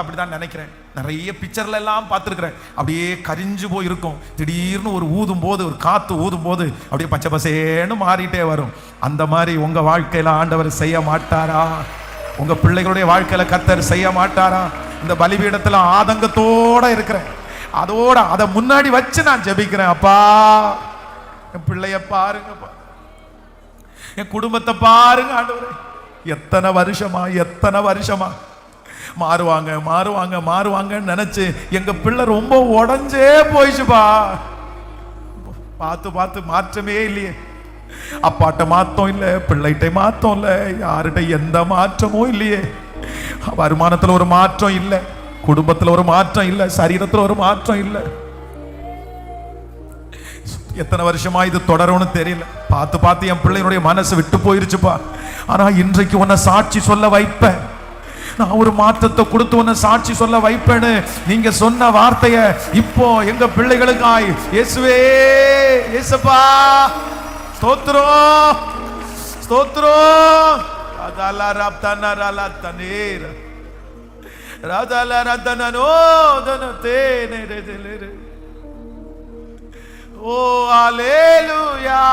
அப்படிதான் நினைக்கிறேன். நிறைய பிக்சர்ல எல்லாம் பார்த்துருக்கிறேன். அப்படியே கரிஞ்சு போய் இருக்கும். திடீர்னு ஒரு ஊதும் போது, ஒரு காத்து ஊதும் போது அப்படியே பச்சை பசேன்னு மாறிட்டே வரும். அந்த மாதிரி உங்க வாழ்க்கையில ஆண்டவர் செய்ய மாட்டாரா? உங்க பிள்ளைகளுடைய வாழ்க்கையில கர்த்தர் செய்ய மாட்டாரா? இந்த பலிபீடத்துல ஆதங்கத்தோட இருக்கிறேன். அதோட அதை முன்னாடி வச்சு நான் ஜெபிக்கிறேன். அப்பா, என் பிள்ளைய பாருங்கப்பா, என் குடும்பத்தை பாருங்க ஆண்டவரே. எத்தனை வருஷமா மாறுவாங்க மாறுவாங்க மாறுவாங்கன்னு நினைச்சு எங்க பிள்ளை ரொம்ப உடஞ்சே போயிடுச்சுப்பா. பார்த்து பார்த்து மாற்றமே இல்லையே. அப்பாட்ட மாத்தம் இல்லை, பிள்ளைகிட்ட மாத்தம் இல்லை, யார்கிட்ட எந்த மாற்றமும் இல்லையே. வருமானத்துல ஒரு மாற்றம் இல்லை, குடும்பத்துல ஒரு மாற்றம் இல்லை, சரீரத்துல ஒரு மாற்றம் இல்லை. எத்தனை வருஷமா இது தொடரும்னு தெரியல. பார்த்து பார்த்து என் பிள்ளைகளுடைய மனசு விட்டு போயிருச்சுப்பா. ஆனா இன்றைக்கு உன்னை சாட்சி சொல்ல வைப்பேன். நான் ஒரு மாற்றத்தை கொடுத்து உன்னை சாட்சி சொல்ல வைப்பேன்னு நீங்க சொன்ன வார்த்தைய இப்போ எங்க பிள்ளைகளுக்காய் இயேசுவே, இயேசுப்பா, ஸ்தோத்திரம் ஸ்தோத்திரம். அதல ரப்தனரல தனேர ரதல ரதனனோ தனதேனே. ஓ ஹalleluya.